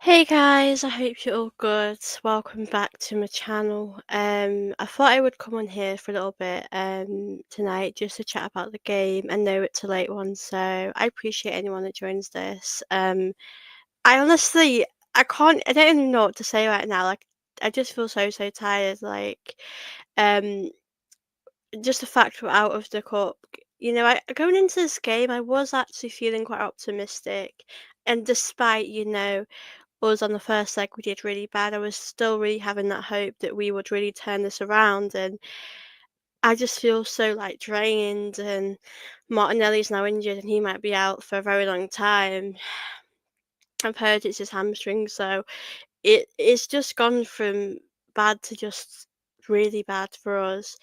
Hey guys, I hope you're all good. Welcome back to my channel. I thought I would come on here for a little bit tonight just to chat about the game. I know it's a late one, so I appreciate anyone that joins this. I honestly I don't even know what to say right now. Like I just feel so tired. Um just the fact we're out of the cup. I going into this game I was actually feeling quite optimistic. And despite, us on the first leg we did really bad, I was still really having that hope that we would really turn this around, and I just feel so, drained, and Martinelli's now injured, and he might be out for a very long time. I've heard it's his hamstring, so it's just gone from bad to just really bad for us,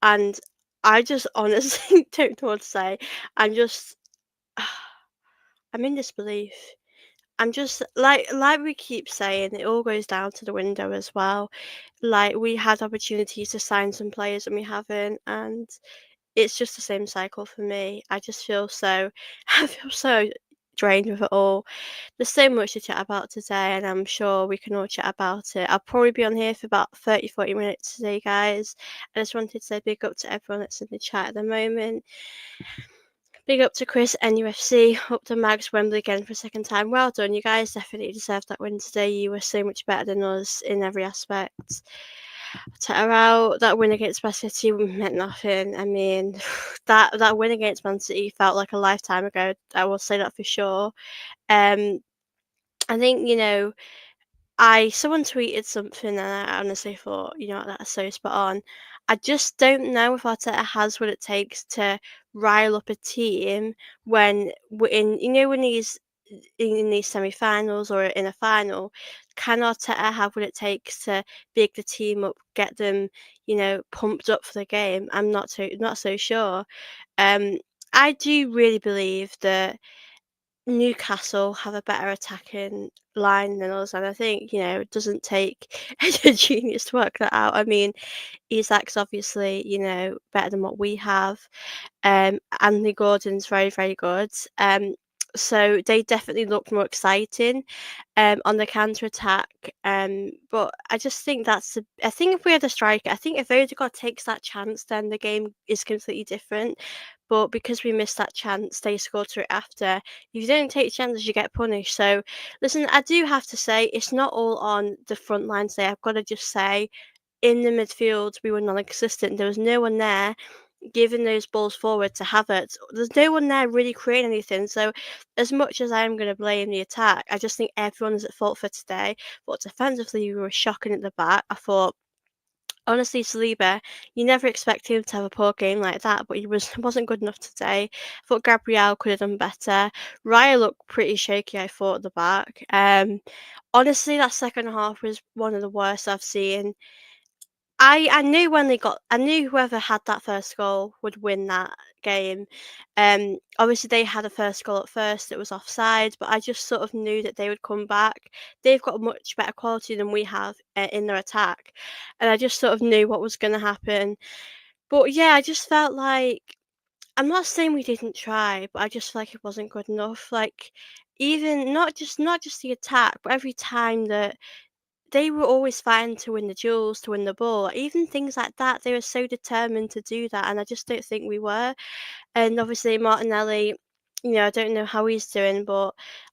and I just honestly don't know what to say. I'm just I'm in disbelief. I'm just like we keep saying, it all goes down to the window as well. Like we had opportunities to sign some players and we haven't, and it's just the same cycle for me. I just feel so I feel so drained with it all. There's so much to chat about today, and I'm sure we can all chat about it. I'll probably be on here for about 30-40 minutes today, guys. I just wanted to say big up to everyone that's in the chat at the moment. Big up to Chris, NUFC, up to Mags Wembley again for a second time. Well done, you guys definitely deserved that win today. You were so much better than us in every aspect. Out that win against Man City meant nothing. I mean, that win against Man City felt like a lifetime ago. I will say that for sure. Um, I think I someone tweeted something and I honestly thought, that's so spot on. I just don't know if Arteta has what it takes to rile up a team when we're in, when he's in these semi-finals or in a final. Can Arteta have what it takes to big the team up, get them, pumped up for the game? I'm not so sure. Um, I do really believe that Newcastle have a better attacking line than us, and I think, it doesn't take a genius to work that out. I mean, Isak's obviously, better than what we have. Anthony Gordon's very good. So they definitely look more exciting on the counter attack. But I just think I think if we had a striker, I think if Odegaard takes that chance, then the game is completely different. But because we missed that chance, they scored through it after. If you don't take chances, you get punished. So listen, I do have to say it's not all on the front line today. I've got to just say, in the midfield, we were non-existent. There was no one there giving those balls forward to Havertz. There's no one there really creating anything. So, as much as I am going to blame the attack, I just think everyone is at fault for today. But defensively, we were shocking at the back. I thought, honestly, Saliba, you never expect him to have a poor game like that, but he wasn't good enough today. I thought Gabriel could have done better. Raya looked pretty shaky, I thought, at the back. Honestly, that second half was one of the worst I've seen. I knew I knew whoever had that first goal would win that game. Obviously they had a first goal at first, it was offside, but I just sort of knew that they would come back. They've got much better quality than we have in their attack, and I just sort of knew what was going to happen. But yeah, I just felt like, I'm not saying we didn't try, but I just feel like it wasn't good enough. Like, even not just the attack, but every time that they were always fighting to win the duels, to win the ball. Even things like that, they were so determined to do that, and I just don't think we were. And obviously Martinelli, I don't know how he's doing, but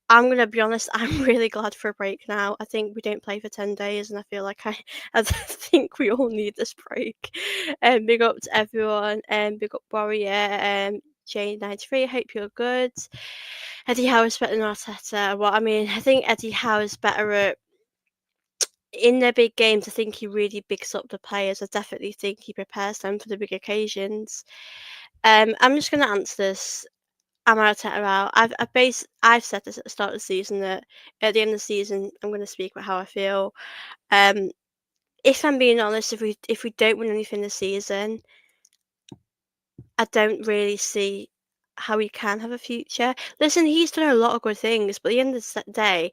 I'm gonna be honest, I'm really glad for a break now. I think we don't play for 10 days, and I feel like I think we all need this break. Big up to everyone, and big up Warrior, J93. Hope you're good. Eddie Howe is better than Arteta. Well, I mean, I think Eddie Howe is better at, in their big games. I think he really bigs up the players. I definitely think he prepares them for the big occasions. I'm just going to answer this. Am Arteta out? I've said this at the start of the season, that at the end of the season I'm going to speak about how I feel. Um, if I'm being honest, if we don't win anything this season, I don't really see how he can have a future. Listen, he's done a lot of good things, but at the end of the day,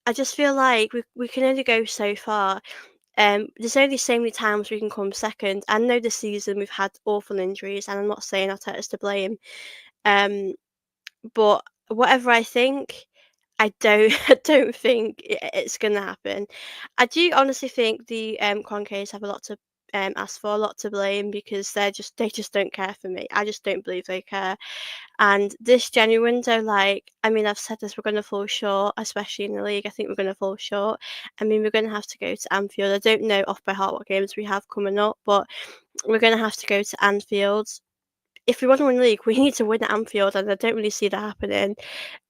I just feel like we can only go so far. There's only so many times we can come second. I know this season we've had awful injuries, and I'm not saying Arteta's to blame. Um, but whatever I think, I don't I don't think it's gonna happen. I do honestly think the Concaves have a lot to ask for, a lot to blame because they just don't care for me. I just don't believe they care. And this January window, like, I mean, I've said this, we're gonna fall short, especially in the league. I think we're gonna fall short. I mean, we're gonna have to go to Anfield. I don't know off by heart what games we have coming up, but we're gonna have to go to Anfield. If we want to win the league, we need to win at Anfield, and I don't really see that happening.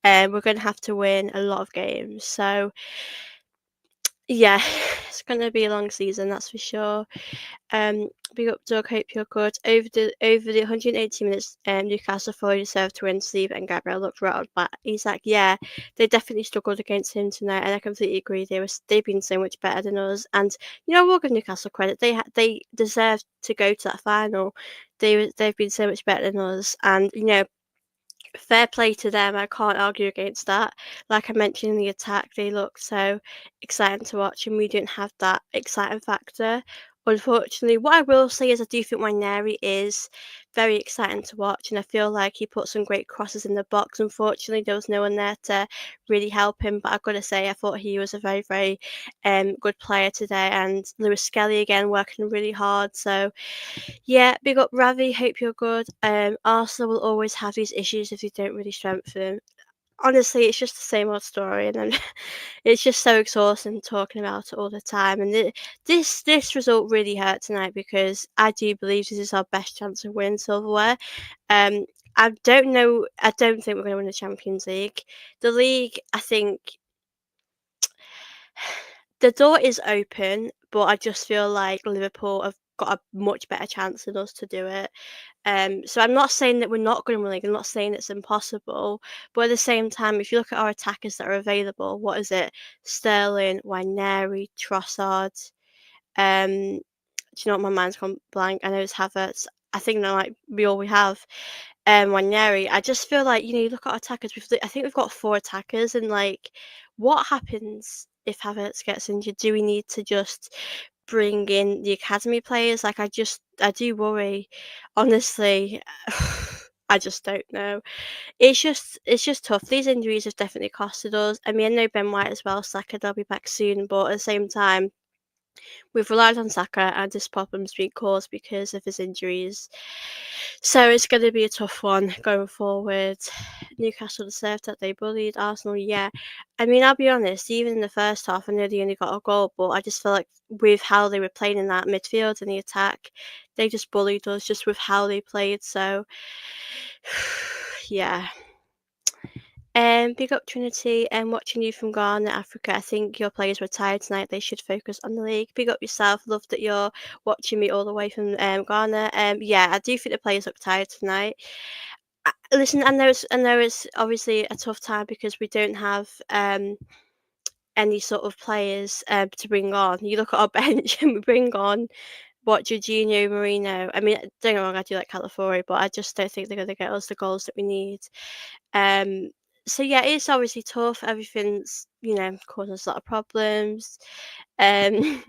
We're gonna have to win a lot of games. So yeah, it's gonna be a long season, that's for sure. Big up Doug, hope you're good. Over the 180 minutes, Newcastle fully deserved to win. Steve and Gabriel looked rattled, but he's like, yeah, they definitely struggled against him tonight, and I completely agree. They've been so much better than us, and we'll give Newcastle credit. They deserved to go to that final. They've been so much better than us, and fair play to them. I can't argue against that. Like I mentioned in the attack, they look so exciting to watch, and we didn't have that exciting factor. Unfortunately, what I will say is I do think Neri is very exciting to watch, and I feel like he put some great crosses in the box. Unfortunately, there was no one there to really help him, but I've got to say, I thought he was a very, very good player today, and Lewis Skelly again working really hard. So yeah, big up Ravi. Hope you're good. Arsenal will always have these issues if you don't really strengthen. Honestly, it's just the same old story, and then it's just so exhausting talking about it all the time. And this result really hurt tonight because I do believe this is our best chance of winning silverware. Um, I don't know. I don't think we're going to win the Champions League. The league, I think, the door is open, but I just feel like Liverpool have got a much better chance than us to do it. So I'm not saying that we're not going to win the league. I'm not saying it's impossible, but at the same time, if you look at our attackers that are available, what is it? Sterling, Neri, Trossard. Do you know what, my mind's gone blank? I know it's Havertz. I think that might be all we have. Nwaneri. I just feel like you look at our attackers. I think we've got four attackers, and like, what happens if Havertz gets injured? Do we need to just bring in the academy players? Like, I do worry. Honestly, I just don't know. It's just tough. These injuries have definitely costed us. I mean, I know Ben White as well. Saka, they'll be back soon, but at the same time, we've relied on Saka, and this problem's been caused because of his injuries. So it's going to be a tough one going forward. Newcastle deserved that they bullied Arsenal. Yeah, I mean, I'll be honest. Even in the first half, I know they only got a goal, but I just feel like with how they were playing in that midfield and the attack, they just bullied us just with how they played. So yeah. Big up Trinity and watching you from Ghana, Africa. I think your players were tired tonight. They should focus on the league. Big up yourself. Love that you're watching me all the way from Ghana. Yeah, I do think the players look tired tonight. Listen, I know it's obviously a tough time because we don't have any sort of players to bring on. You look at our bench and we bring on what Jorginho, Marino. I mean, don't get me wrong, I do like Calafiori, but I just don't think they're going to get us the goals that we need. Um, so yeah, it's obviously tough. Everything's causing us a lot of problems. Um,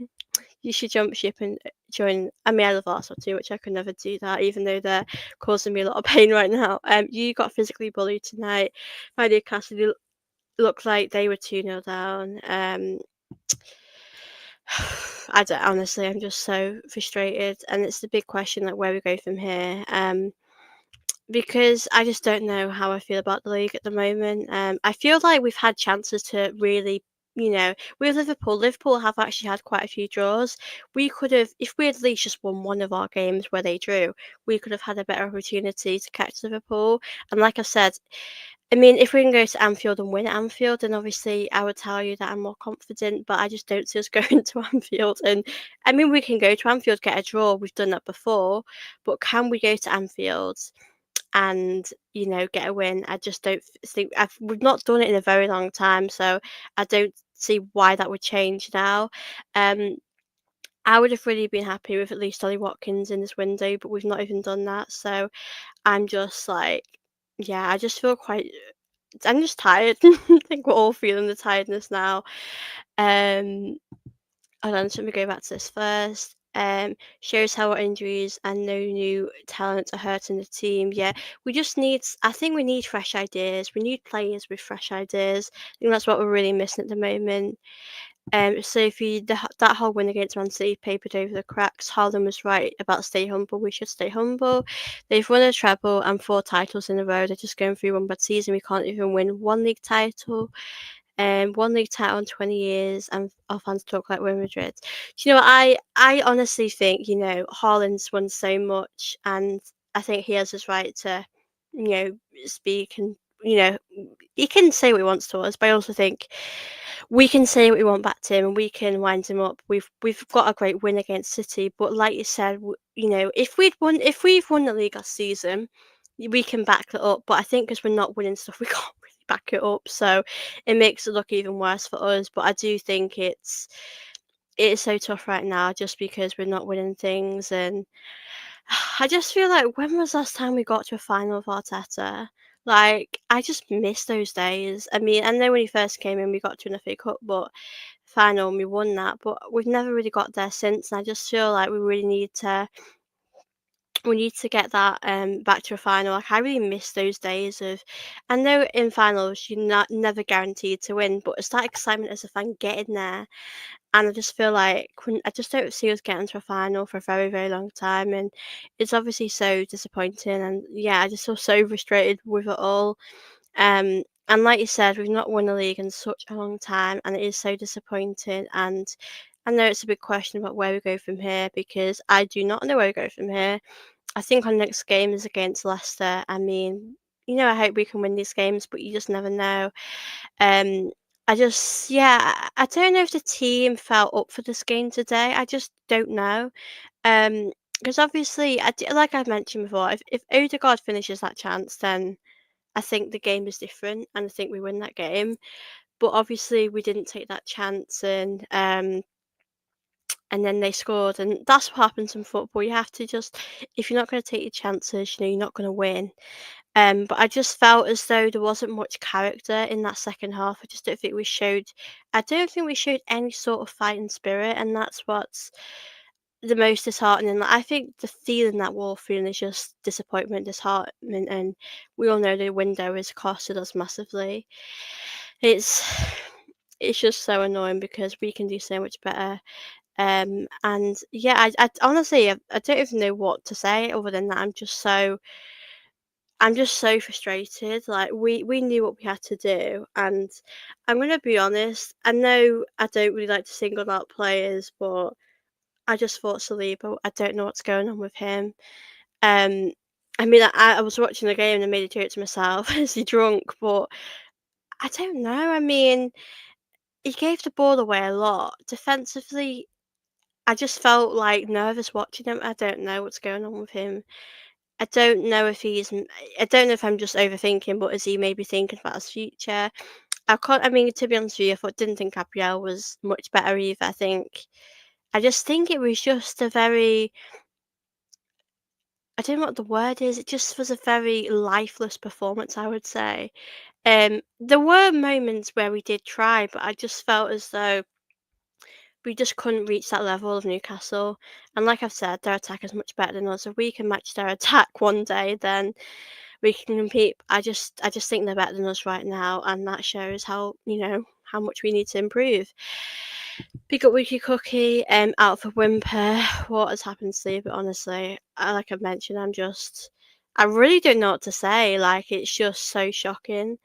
you should jump ship and join. I mean, I love Arsenal too, which I could never do that, even though they're causing me a lot of pain right now. You got physically bullied tonight by Newcastle. It looked like they were 2-0 down. I don't honestly. I'm just so frustrated, and it's the big question, like where we go from here. Because I just don't know how I feel about the league at the moment. I feel like we've had chances to really, with Liverpool. Liverpool have actually had quite a few draws. We could have, if we had at least just won one of our games where they drew, we could have had a better opportunity to catch Liverpool. And like I said, I mean, if we can go to Anfield and win at Anfield, then obviously I would tell you that I'm more confident, but I just don't see us going to Anfield. And I mean, we can go to Anfield, get a draw. We've done that before, but can we go to Anfield and get a win? I just don't think we've not done it in a very long time, so I don't see why that would change now. Um, I would have really been happy with at least Ollie Watkins in this window, but we've not even done that. So I'm just like, yeah, I just feel quite. I'm just tired. I think we're all feeling the tiredness now. Um, Hold on, let me go back to this first. Shows how our injuries and no new talent are hurting the team. Yeah, we just need. I think we need fresh ideas. We need players with fresh ideas. I think that's what we're really missing at the moment. So if you that whole win against Man City papered over the cracks, Haaland was right about stay humble. We should stay humble. They've won a treble and 4 titles in a row. They're just going through one bad season. We can't even win one league title. One league title in 20 years, and our fans talk like we're Madrid. Do you know what? I honestly think, Haaland's won so much, and I think he has his right to, speak and, you know, he can say what he wants to us, but I also think we can say what we want back to him and we can wind him up. We've got a great win against City, but like you said, if we've won the league last season, we can back it up. But I think because we're not winning stuff, we can't really back it up. So it makes it look even worse for us. But I do think it's so tough right now just because we're not winning things. And I just feel like, when was last time we got to a final with Arteta? Like, I just miss those days. I mean, I know when he first came in, we got to an FA Cup, but final and we won that. But we've never really got there since. And I just feel like we need to get that back to a final. Like, I really miss those days of. I know in finals you're not never guaranteed to win, but it's that excitement as a fan getting there. And I just feel like I just don't see us getting to a final for a very, very long time, and it's obviously so disappointing. And yeah, I just feel so frustrated with it all. And like you said, we've not won a league in such a long time, and it is so disappointing. And I know it's a big question about where we go from here, because I do not know where we go from here. I think our next game is against Leicester. I mean, I hope we can win these games, but you just never know. Um, I don't know if the team felt up for this game today. I just don't know. Because obviously, like I've mentioned before, if Odegaard finishes that chance, then I think the game is different, and I think we win that game. But obviously, we didn't take that chance, and then they scored, and that's what happens in football. You have to just, if you're not going to take your chances, you're not going to win. But I just felt as though there wasn't much character in that second half. I don't think we showed any sort of fighting spirit, and that's what's the most disheartening. Like, I think the feeling that we're all feeling is just disappointment, disheartenment, and we all know the window has costed us massively. It's it's just so annoying because we can do so much better. And yeah, I honestly, I don't even know what to say other than that. I'm just so frustrated. Like, we knew what we had to do, and I'm gonna be honest. I know I don't really like to single out players, but I just thought Saliba. I don't know what's going on with him. Um, I mean, I was watching the game and I made a joke to myself, "Is he drunk?" But I don't know. I mean, he gave the ball away a lot. Defensively, I just felt like nervous watching him. I don't know what's going on with him. I don't know if he's. I don't know if I'm just overthinking, but is he maybe thinking about his future? I can't. I mean, to be honest with you, didn't think Gabrielle was much better either. I just think it was just a very. I don't know what the word is. It just was a very lifeless performance, I would say. There were moments where we did try, but I just felt as though we just couldn't reach that level of Newcastle. And like I've said, their attack is much better than us. If we can match their attack one day, then we can compete. I just think they're better than us right now, and that shows how much we need to improve. Big up Wiki Cookie, out for Whimper. What has happened to you? But honestly, like I've mentioned, I really don't know what to say. Like, it's just so shocking.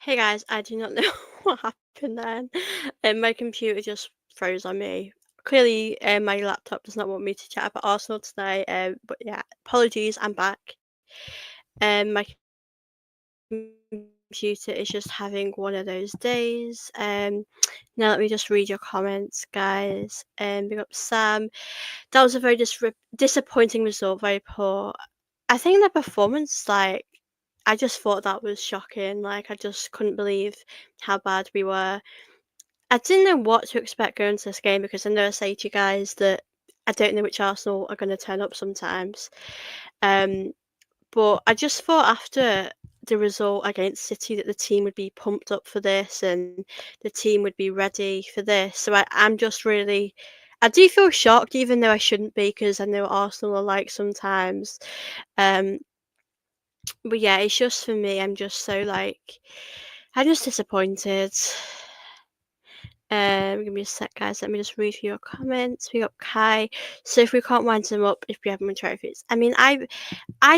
Hey guys, I do not know what happened then. My computer just froze on me. Clearly, my laptop does not want me to chat about Arsenal today. But yeah, apologies, I'm back. My computer is just having one of those days. Now let me just read your comments, guys. Big up Sam. That was a very disappointing result, very poor. I think the performance, like, I just thought that was shocking. Like, I just couldn't believe how bad we were. I didn't know what to expect going into this game because I know I say to you guys that I don't know which Arsenal are going to turn up sometimes. Um, but I just thought after the result against City that the team would be pumped up for this and the team would be ready for this. So I'm just really, I do feel shocked, even though I shouldn't be because I know Arsenal are like sometimes. Um, but yeah, it's just for me. I'm just so like, I'm just disappointed. Give me a sec, guys. Let me just read through your comments. We got Kai. So if we can't wind them up, if we haven't won trophies, I mean, I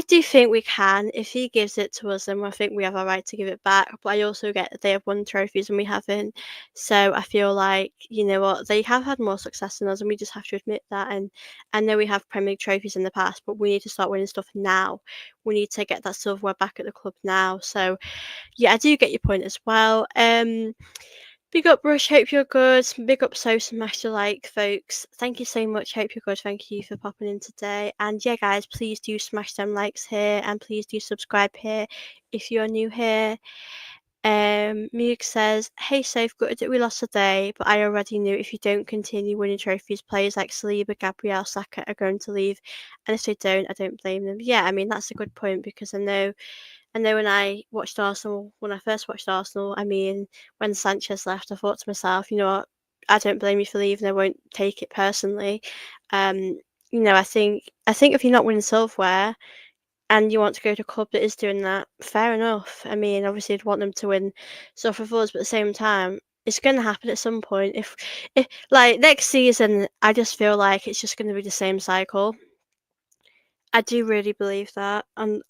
do think we can. If he gives it to us, then I think we have a right to give it back. But I also get that they have won trophies and we haven't. So I feel like, you know what, they have had more success than us, and we just have to admit that. And I know we have Premier League trophies in the past, but we need to start winning stuff now. We need to get that silverware back at the club now. So yeah, I do get your point as well. Big up Rush, hope you're good. Big up So Smash the Like, folks. Thank you so much. Hope you're good. Thank you for popping in today. And yeah, guys, please do smash them likes here and please do subscribe here if you're new here. Muke says, "Hey, Safe, good that we lost today, but I already knew if you don't continue winning trophies, players like Saliba, Gabriel, Saka are going to leave, and if they don't, I don't blame them." Yeah, I mean that's a good point because I know when I first watched Arsenal, I mean, when Sanchez left, I thought to myself, you know what, I don't blame you for leaving. I won't take it personally. Um, I think if you're not winning silverware and you want to go to a club that is doing that, fair enough. I mean, obviously, I'd want them to win stuff with us, but at the same time, it's going to happen at some point. If like next season, I just feel like it's just going to be the same cycle. I do really believe that, and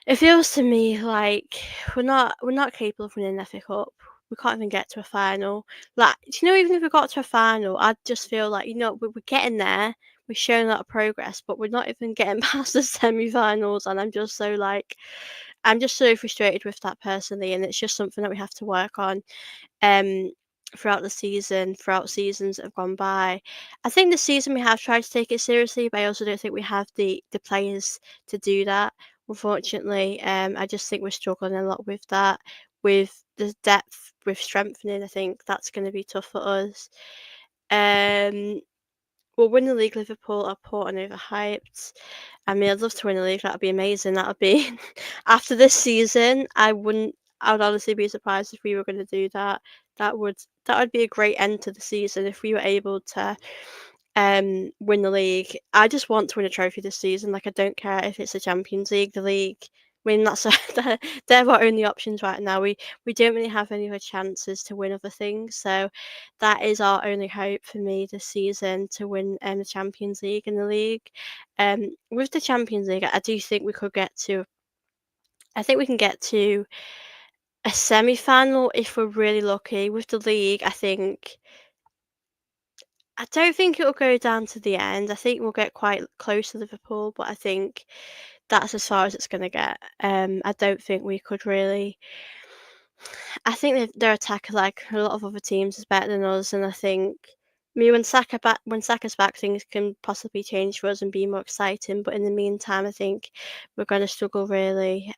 it feels to me like we're not capable of winning an FA Cup. We can't even get to a final. Like, do you know, even if we got to a final, I just feel like, you know, we're getting there. We're showing a lot of progress, but we're not even getting past the semi-finals. And I'm just so frustrated with that personally, and it's just something that we have to work on um, throughout the season, throughout seasons that have gone by. I think this season we have tried to take it seriously, but I also don't think we have the players to do that. Unfortunately, I just think we're struggling a lot with that, with the depth, with strengthening. I think that's going to be tough for us. Um, we'll win the league. Liverpool are poor and overhyped. I mean, I'd love to win the league. That'd be amazing. That would be after this season. I wouldn't. I would honestly be surprised if we were going to do that. That would that would be a great end to the season if we were able to win the league. I just want to win a trophy this season. Like, I don't care if it's the Champions League, the league. I mean, they're our only options right now. We don't really have any other chances to win other things. So that is our only hope for me this season, to win the Champions League and the league. With the Champions League, I do think we could get to. I think we can get to a semi-final if we're really lucky. With the league, I don't think it'll go down to the end. I think we'll get quite close to Liverpool, but I think that's as far as it's going to get. I don't think we could really. I think their attack, like a lot of other teams, is better than us, and I think. I mean, when Saka's back, things can possibly change for us and be more exciting. But in the meantime, I think we're going to struggle really.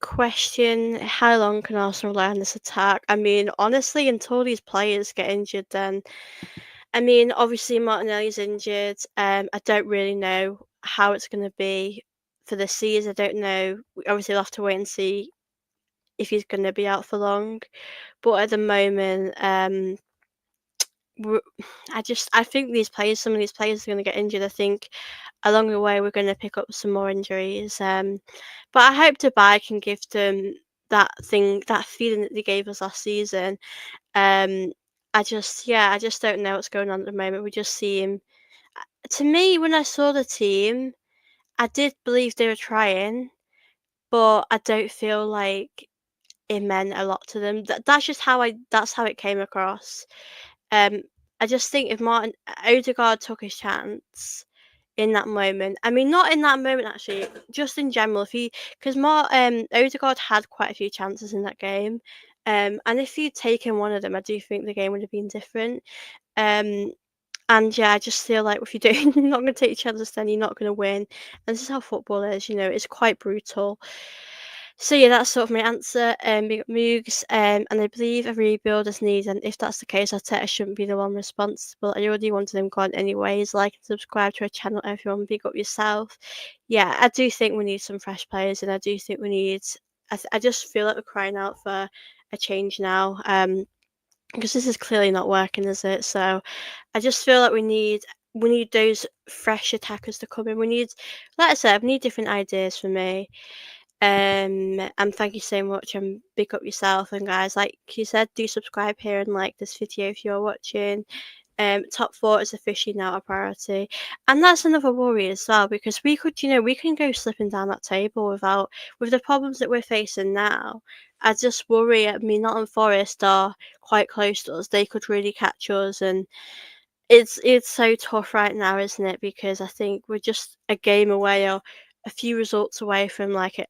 Question: how long can Arsenal rely on this attack? I mean, honestly, until these players get injured, then I mean, obviously Martinelli's injured. I don't really know how it's going to be for this season. I don't know. We obviously will have to wait and see if he's going to be out for long. But at the moment, we're- I think some of these players are going to get injured. I think along the way we're going to pick up some more injuries. But I hope Dubai can give them that feeling that they gave us last season. Um, I just don't know what's going on at the moment. We just seem to me, when I saw the team, I did believe they were trying, but I don't feel like it meant a lot to them. That's just how that's how it came across. Um, I just think if Martin Odegaard took his chance in that moment, I mean, not in that moment actually, just in general, if he, because Odegaard had quite a few chances in that game, and if he'd taken one of them, I do think the game would have been different. Um, and yeah, I just feel like if you don't, you're not going to take chances, then you're not going to win. And this is how football is, it's quite brutal. So yeah, that's sort of my answer. Big up Moogs, and I believe a rebuild is needed. And if that's the case, Arteta shouldn't be the one responsible. I already wanted him gone anyways. Like and subscribe to our channel, everyone. Big up yourself. Yeah, I do think we need some fresh players, and I do think we need. I just feel like we're crying out for a change now. Because this is clearly not working, is it? So I just feel like we need those fresh attackers to come in. Like I said, we need different ideas for me. And thank you so much and big up yourself. And guys, like you said, do subscribe here and like this video if you're watching. Top four is officially now a priority, and that's another worry as well because we can go slipping down that table with the problems that we're facing now. I just worry. I mean, Nottingham Forest are quite close to us; they could really catch us, and it's so tough right now, isn't it? Because I think we're just a game away or a few results away from like a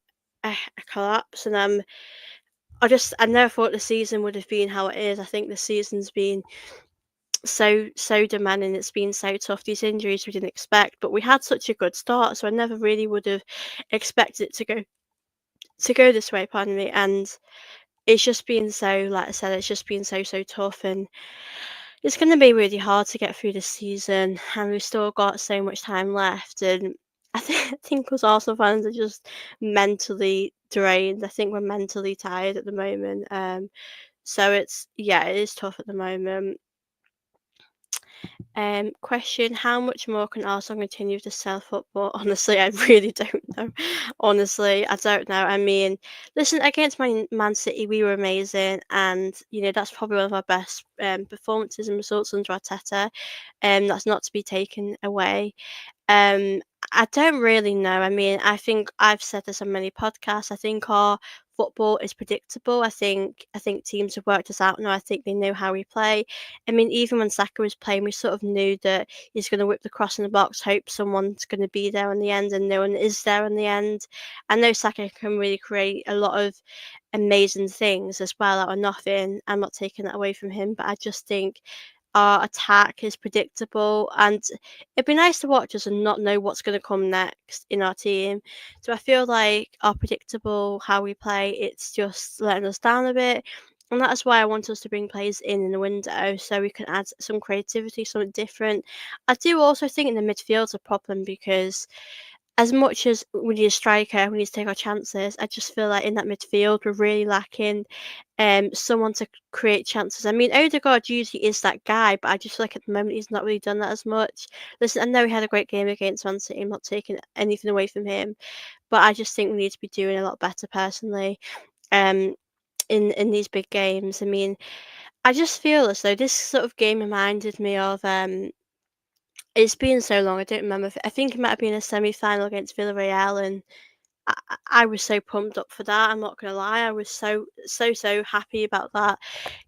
collapse, and I never thought the season would have been how it is. I think the season's been so demanding. It's been so tough. These injuries we didn't expect, but we had such a good start, so I never really would have expected it to go this way. Pardon me, and it's just been so, like I said, it's just been so tough, and it's going to be really hard to get through this season, and we've still got so much time left. And I think us Arsenal fans are just mentally drained. I think we're mentally tired at the moment. So it is tough at the moment. Question: how much more can Arsenal continue to sell football? Honestly, I really don't know. Honestly, I don't know. I mean, listen, against Man City, we were amazing, and that's probably one of our best performances and results under Arteta. That's not to be taken away. Um, I don't really know. I mean, I think I've said this on many podcasts. I think our football is predictable. I think teams have worked us out now. I think they know how we play. I mean, even when Saka was playing, we sort of knew that he's going to whip the cross in the box, hope someone's going to be there in the end, and no one is there in the end. I know Saka can really create a lot of amazing things as well out of nothing. I'm not taking that away from him, but I just think our attack is predictable, and it'd be nice to watch us and not know what's going to come next in our team. So I feel like our predictable how we play, it's just letting us down a bit. And that's why I want us to bring players in the window so we can add some creativity, something different. I do also think in the midfield's a problem because as much as we need a striker, we need to take our chances. I just feel like in that midfield we're really lacking someone to create chances. I mean, Odegaard usually is that guy, but I just feel like at the moment he's not really done that as much. Listen, I know he had a great game against Man City. I'm not taking anything away from him, but I just think we need to be doing a lot better personally. Um, in these big games. I mean, I just feel as though this sort of game reminded me of it's been so long. I don't remember. I think it might have been a semi-final against Villarreal, and I was so pumped up for that. I'm not gonna lie. I was so happy about that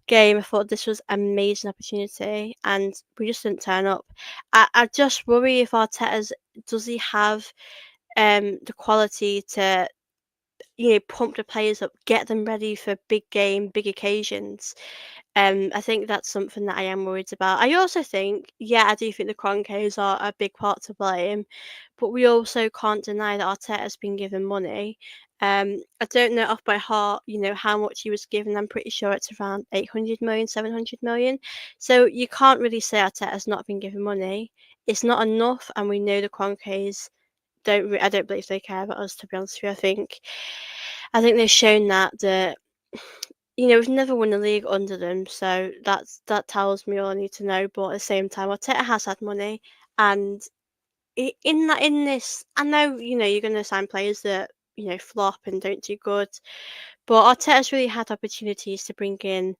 game. I thought this was an amazing opportunity, and we just didn't turn up. I just worry if Arteta's does he have the quality to pump the players up, get them ready for big game, big occasions. I think that's something that I am worried about. I also think, yeah, I do think the Kroenkes are a big part to blame, but we also can't deny that Arteta's been given money. I don't know off by heart, how much he was given. I'm pretty sure it's around 800 million, 700 million. So you can't really say Arteta's not been given money. It's not enough, and we know the Kroenkes I don't believe they care about us, to be honest with you. I think they've shown that we've never won a league under them, so that tells me all I need to know. But at the same time, Arteta has had money, and in this, I know you're going to sign players that flop and don't do good, but Arteta's really had opportunities to bring in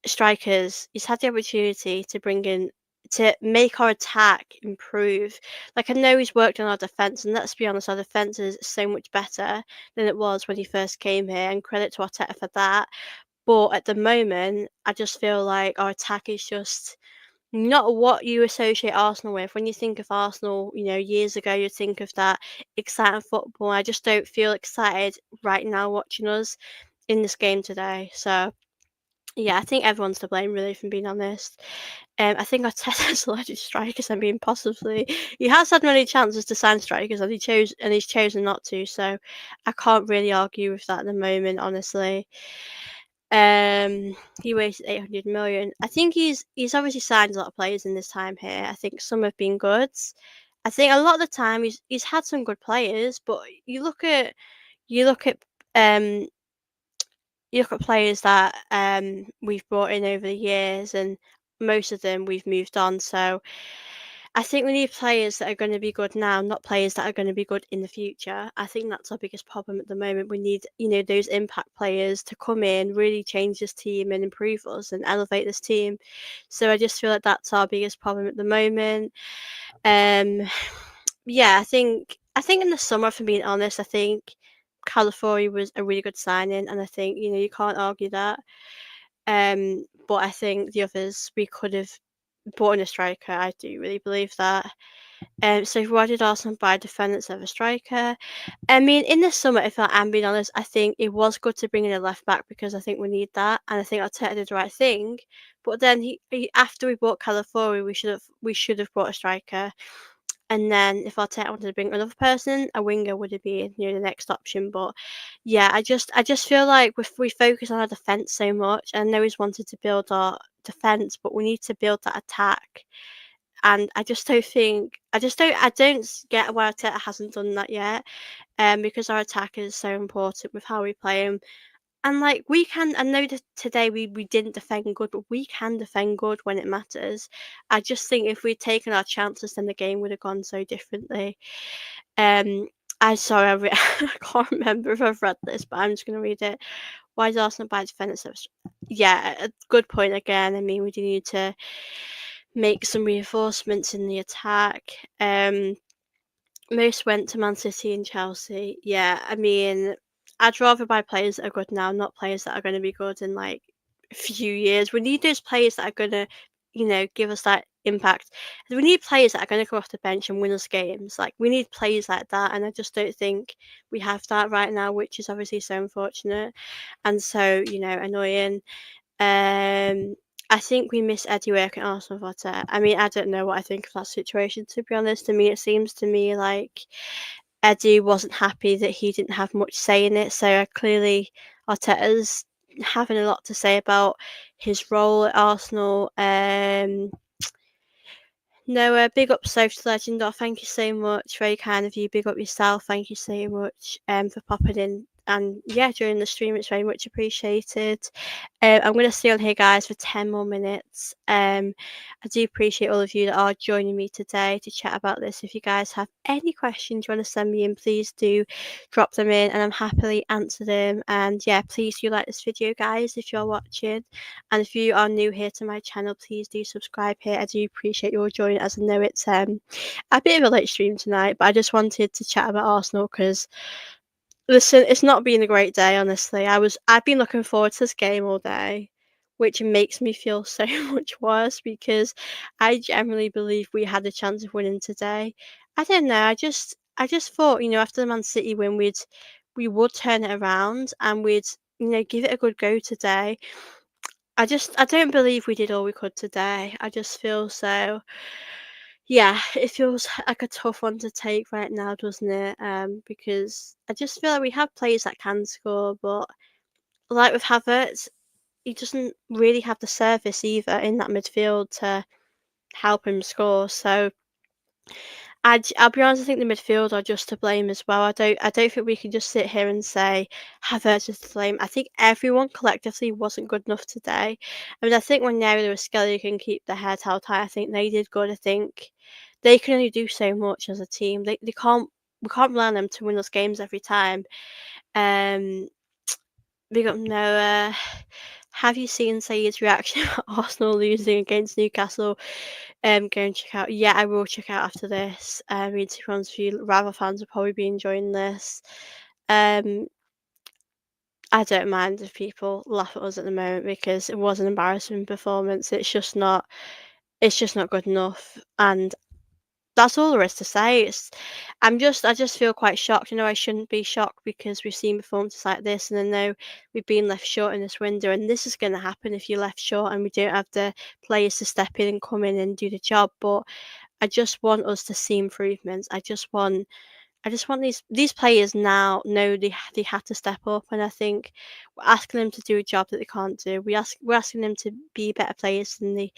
strikers. He's had the opportunity to bring in to make our attack improve. Like, I know he's worked on our defence, and let's be honest, our defence is so much better than it was when he first came here, and credit to Arteta for that. But at the moment, I just feel like our attack is just not what you associate Arsenal with. When you think of Arsenal, years ago, you think of that exciting football. I just don't feel excited right now watching us in this game today. So yeah, I think everyone's to blame, really, if I'm being honest. I think Arteta's allergic to strikers. I mean, possibly he has had many chances to sign strikers, and he's chosen not to. So I can't really argue with that at the moment, honestly. He wasted 800 million. I think he's obviously signed a lot of players in this time here. I think some have been good. I think a lot of the time he's had some good players, but you look at um you look at players that we've brought in over the years, and most of them we've moved on. So I think we need players that are going to be good now, not players that are going to be good in the future. I think that's our biggest problem at the moment. We need, those impact players to come in, really change this team and improve us and elevate this team. So I just feel like that's our biggest problem at the moment. Um, yeah, I think in the summer, for being honest, I think California was a really good signing, and I think you can't argue that. But I think the others we could have brought in a striker. I do really believe that. So why did Arsenal buy defenders over striker? I mean, in the summer, if I'm being honest, I think it was good to bring in a left back because I think we need that, and I think Arteta did the right thing. But then after we bought Calafiori, we should have brought a striker. And then if Arteta wanted to bring another person, a winger would have been, the next option. But yeah, I just feel like we focus on our defence so much. I know he's wanted to build our defence, but we need to build that attack. And I don't get why Arteta hasn't done that yet. Because our attack is so important with how we play him. And like I know that today we didn't defend good, but we can defend good when it matters. I just think if we'd taken our chances, then the game would have gone so differently. Um, I sorry, I can't remember if I've read this, but I'm just going to read it. Why does Arsenal buy defenders? Yeah, a good point again. I mean, we do need to make some reinforcements in the attack. Most went to Man City and Chelsea. Yeah, I mean, I'd rather buy players that are good now, not players that are going to be good in like a few years. We need those players that are going to, give us that impact. We need players that are going to come off the bench and win us games. Like, we need players like that, and I just don't think we have that right now, which is obviously so unfortunate and so, annoying. Um, I think we miss Eddie working at Arsenal Arteta. I mean, I don't know what I think of that situation, to be honest. To me, it seems to me like Eddie wasn't happy that he didn't have much say in it. So clearly, Arteta's having a lot to say about his role at Arsenal. No, big up Social Legend. Oh, thank you so much. Very kind of you. Big up yourself. Thank you so much for popping in. And yeah, during the stream, it's very much appreciated. I'm going to stay on here, guys, for 10 more minutes. I do appreciate all of you that are joining me today to chat about this. If you guys have any questions you want to send me in, please do drop them in, and I'm happily answer them. And yeah, please do like this video, guys, if you're watching. And if you are new here to my channel, please do subscribe here. I do appreciate your joining, as I know it's a bit of a late stream tonight, but I just wanted to chat about Arsenal because, listen, it's not been a great day, honestly. I've been looking forward to this game all day, which makes me feel so much worse because I generally believe we had a chance of winning today. I don't know. I just thought, after the Man City win, we would turn it around and we'd, give it a good go today. I don't believe we did all we could today. I just feel so. Yeah, it feels like a tough one to take right now, doesn't it? Because I just feel like we have players that can score, but like with Havertz, he doesn't really have the service either in that midfield to help him score. So I'll be honest, I think the midfield are just to blame as well. I don't think we can just sit here and say Havertz is to blame. I think everyone collectively wasn't good enough today. I mean, I think when Nery or Skelly can keep their head held high, I think they did good. I think they can only do so much as a team. They can't we can't rely on them to win us games every time. Um, big up Noah. Have you seen Saeed's reaction at Arsenal losing against Newcastle? Go and check out. Yeah, I will check out after this. I mean, to be honest with you, rival fans will probably be enjoying this. Um, I don't mind if people laugh at us at the moment because it was an embarrassing performance. It's just not good enough, and that's all there is to say. I just feel quite shocked. I shouldn't be shocked because we've seen performances like this, and I know we've been left short in this window, and this is going to happen if you're left short and we don't have the players to step in and come in and do the job. But I just want us to see improvements. I just want these players now know they have to step up, and I think we're asking them to do a job that they can't do. We're asking them to be better players than they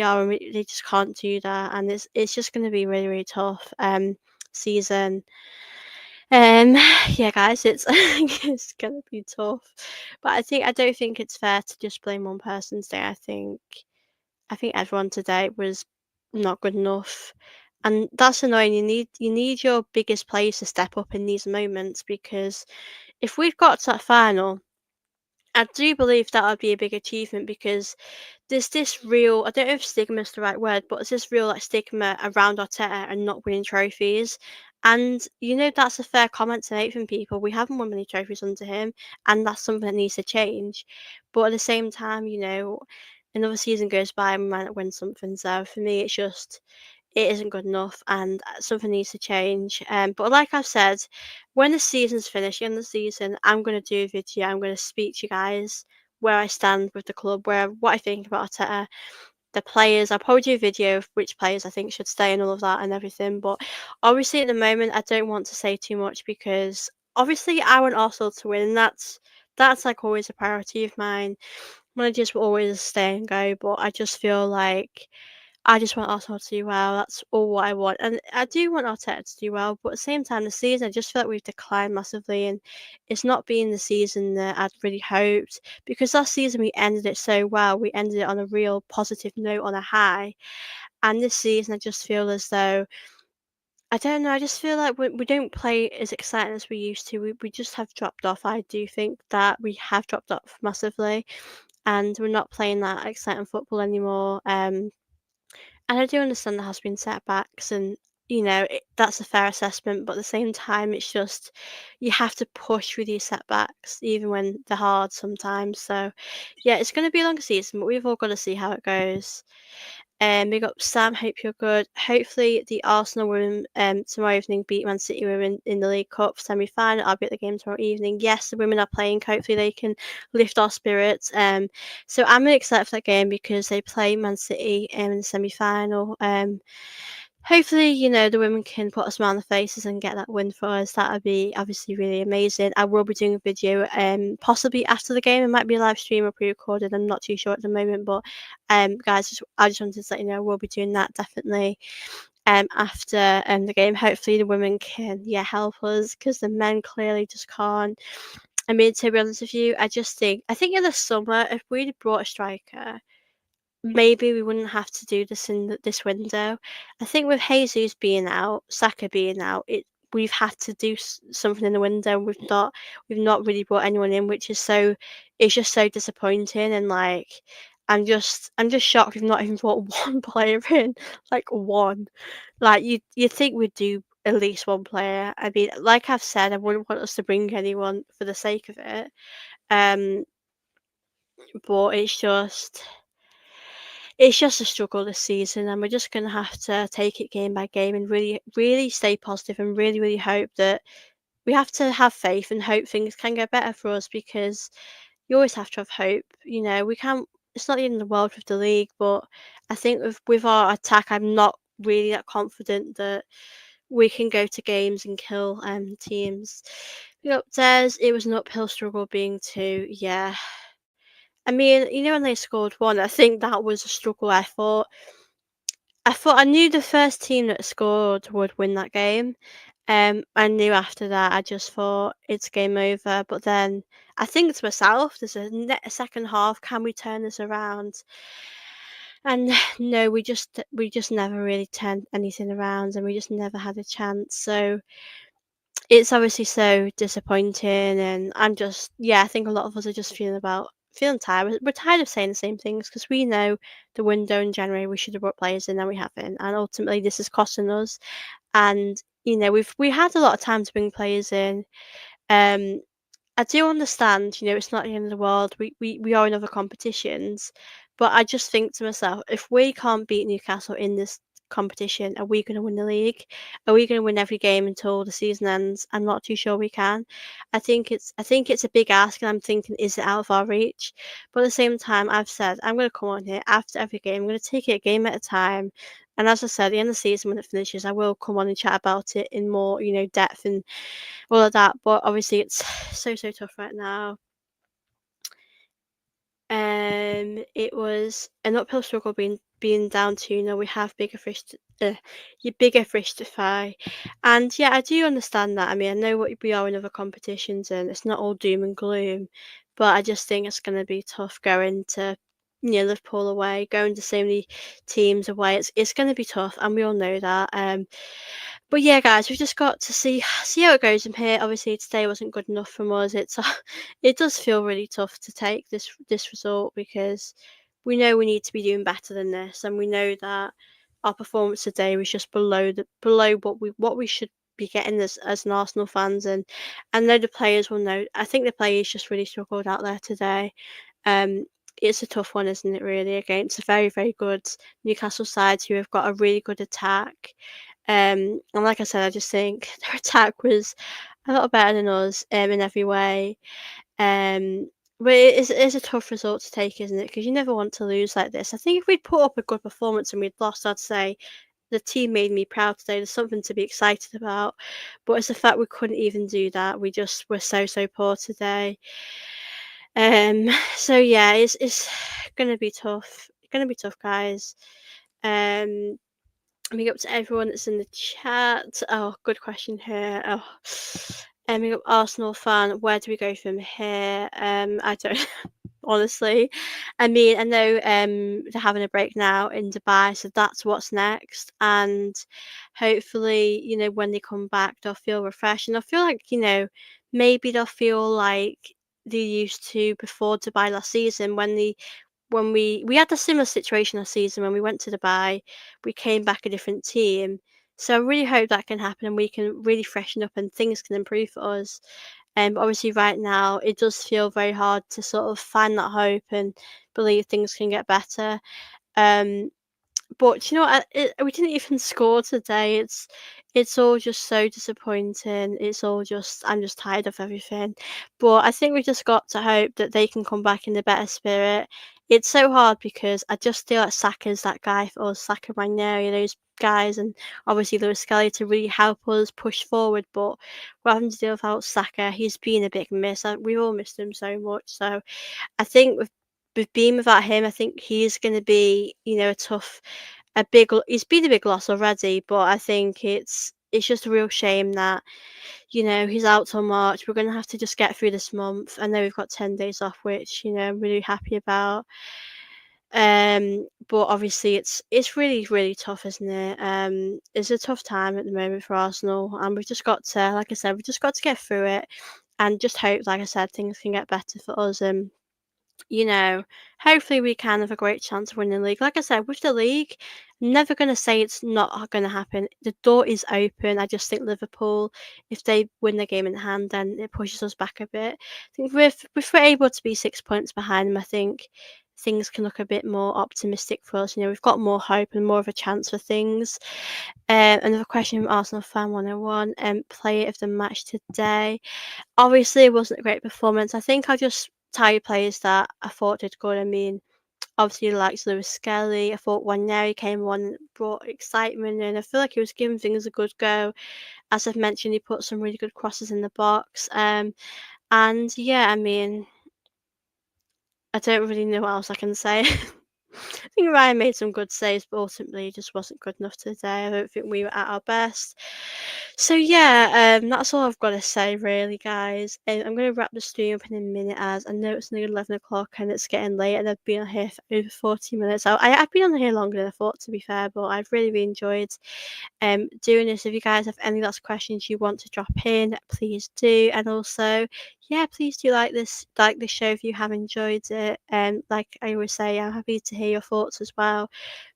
are, and they just can't do that, and it's just going to be really really tough season. Um, yeah, guys, it's it's gonna be tough, but I don't think it's fair to just blame one person today. I think everyone today was not good enough. And that's annoying. You need your biggest players to step up in these moments because if we've got to that final, I do believe that would be a big achievement because there's this real I don't know if stigma is the right word, but there's this real like stigma around Arteta and not winning trophies. And that's a fair comment to make from people. We haven't won many trophies under him, and that's something that needs to change. But at the same time, another season goes by and we might not win something. So for me, it isn't good enough, and something needs to change. But like I've said, when the season's finished, in the season, I'm gonna do a video. I'm gonna speak to you guys where I stand with the club, where what I think about Arteta, the players. I'll probably do a video of which players I think should stay and all of that and everything. But obviously, at the moment, I don't want to say too much because obviously I want Arsenal to win. And that's like always a priority of mine. Managers will always stay and go, but I just feel like I just want Arsenal to do well. That's all what I want. And I do want Arteta to do well, but at the same time, the season, I just feel like we've declined massively. And it's not been the season that I'd really hoped because last season we ended it so well. We ended it on a real positive note, on a high. And this season, I just feel as though, I don't know, I just feel like we don't play as exciting as we used to. We just have dropped off. I do think that we have dropped off massively and we're not playing that exciting football anymore. And I do understand there has been setbacks, and that's a fair assessment. But at the same time, it's just you have to push through these setbacks, even when they're hard sometimes. So, yeah, it's going to be a longer season, but we've all got to see how it goes. Big up Sam, hope you're good. Hopefully the Arsenal women tomorrow evening beat Man City women in the League Cup semi-final. I'll be at the game tomorrow evening. Yes, the women are playing. Hopefully they can lift our spirits. So I'm really excited for that game because they play Man City in the semi-final. Hopefully, the women can put a smile on their faces and get that win for us. That would be obviously really amazing. I will be doing a video, possibly after the game. It might be a live stream or pre-recorded. I'm not too sure at the moment, but guys, I just wanted to let you know we'll be doing that definitely. After the game, hopefully the women can help us because the men clearly just can't. I mean, to be honest with you, I think in the summer if we'd brought a striker, maybe we wouldn't have to do this in this window. I think with Jesus being out, Saka being out, we've had to do something in the window. We've not really brought anyone in, which is it's just so disappointing. And like, I'm just shocked we've not even brought one player in, like one. Like you think we'd do at least one player. I mean, like I've said, I wouldn't want us to bring anyone for the sake of it. Um, but it's just a struggle this season, and we're just going to have to take it game by game and really, really stay positive and really, really hope that we have to have faith and hope things can get better for us because you always have to have hope. We can't. It's not the end of the world with the league, but I think with our attack, I'm not really that confident that we can go to games and kill teams. Des, it was an uphill struggle being two. Yeah, I mean, when they scored one, I think that was a struggle. I knew the first team that scored would win that game. I knew after that. I just thought it's game over. But then I think to myself, there's a second half. Can we turn this around? And no, we just never really turned anything around, and we just never had a chance. So it's obviously so disappointing, and I think a lot of us are just feeling tired. We're tired of saying the same things because we know the window in January we should have brought players in and we haven't, and ultimately this is costing us. And we had a lot of time to bring players in. Um, I do understand, it's not the end of the world. We are in other competitions, but I just think to myself, if we can't beat Newcastle in this competition, are we going to win the league? Are we going to win every game until the season ends? I'm not too sure we can. I think it's a big ask, and I'm thinking, is it out of our reach? But at the same time, I've said I'm going to come on here after every game. I'm going to take it a game at a time. And as I said, at the end of the season when it finishes, I will come on and chat about it in more, depth and all of that. But obviously, it's so tough right now. It was an uphill struggle being down 2-0. We have bigger fish to fry, and yeah, I do understand that. I mean, I know what we are in other competitions, and it's not all doom and gloom, but I just think it's going to be tough going to, Liverpool away, going to so many teams away. It's going to be tough, and we all know that. But yeah, guys, we've just got to see how it goes from here. Obviously, today wasn't good enough from us. It does feel really tough to take this result because we know we need to be doing better than this, and we know that our performance today was just below what we should be getting as an Arsenal fans. And I know the players will know. I think the players just really struggled out there today. Um, it's a tough one, isn't it? Really, against a very good Newcastle side who have got a really good attack. And like I said, I just think their attack was a lot better than us in every way. Um, but it is a tough result to take, isn't it? Because you never want to lose like this. I think if we'd put up a good performance and we'd lost, I'd say the team made me proud today. There's something to be excited about. But it's the fact we couldn't even do that. We just were so poor today. Um, so yeah, it's gonna be tough. Gonna be tough, guys. Um, Big up to everyone that's in the chat. Oh, good question here. Oh, big up Arsenal fan. Where do we go from here? I don't honestly. I mean, I know they're having a break now in Dubai, so that's what's next. And hopefully, when they come back, they'll feel refreshed, and I feel like, maybe they'll feel like they used to before Dubai last season when we had a similar situation last season when we went to Dubai, we came back a different team. So I really hope that can happen and we can really freshen up and things can improve for us. But obviously, right now, it does feel very hard to sort of find that hope and believe things can get better. Um, but you know what? We didn't even score today. It's all just so disappointing. It's all just I'm just tired of everything. But I think we just got to hope that they can come back in a better spirit. It's so hard because I just feel like Saka's that guy for us, Saka Ranieri, those guys, and obviously Lewis Skelly to really help us push forward. But we're having to deal without Saka. He's been a big miss. We all missed him so much. So I think with being without him, I think he's going to be, he's been a big loss already, but I think it's just a real shame that, he's out till March. We're going to have to just get through this month. I know we've got 10 days off, which, I'm really happy about. But obviously it's really tough, isn't it? It's a tough time at the moment for Arsenal, and we've just got to, like I said, we've just got to get through it and just hope, like I said, things can get better for us. And you know, hopefully we can have a great chance of winning the league. Like I said, with the league, never going to say it's not going to happen. The door is open. I just think Liverpool, if they win the game in hand, then it pushes us back a bit. I think if we're able to be 6 points behind them, I think things can look a bit more optimistic for us. We've got more hope and more of a chance for things. Another question from Arsenal fan 101, player of the match today. Obviously, it wasn't a great performance. I think I'll just tell you players that I thought did good. I mean, obviously, the likes of Lewis Skelly. I thought Waneri came on and brought excitement, and I feel like he was giving things a good go. As I've mentioned, he put some really good crosses in the box. And yeah, I mean, I don't really know what else I can say. I think Ryan made some good saves, but ultimately just wasn't good enough today. I don't think we were at our best. So yeah, that's all I've got to say really, guys. I'm gonna wrap the stream up in a minute as I know it's nearly 11 o'clock and it's getting late, and I've been on here for over 40 minutes. I've been on here longer than I thought, to be fair, but I've really enjoyed doing this. If you guys have any last questions you want to drop in, please do. And also, yeah, please do like this show if you have enjoyed it. Like I always say, I'm happy to hear your thoughts as well.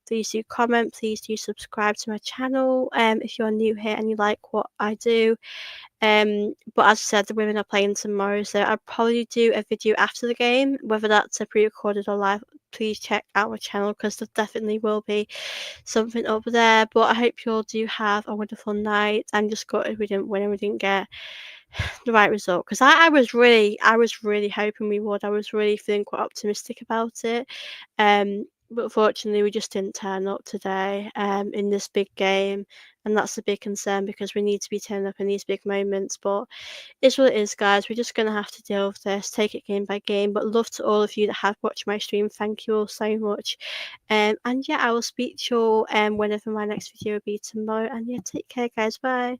Please do comment, please do subscribe to my channel if you're new here and you like what I do. But as I said, the women are playing tomorrow, so I'll probably do a video after the game, whether that's a pre-recorded or live. Please check out my channel because there definitely will be something up there. But I hope you all do have a wonderful night. I'm just gutted we didn't win and we didn't get the right result because I was really hoping we would. I was really feeling quite optimistic about it. But unfortunately, we just didn't turn up today in this big game, and that's a big concern because we need to be turning up in these big moments. But it's what it is, guys. We're just gonna have to deal with this, take it game by game. But love to all of you that have watched my stream. Thank you all so much. And yeah, I will speak to you all whenever my next video will be tomorrow. And yeah, take care, guys. Bye.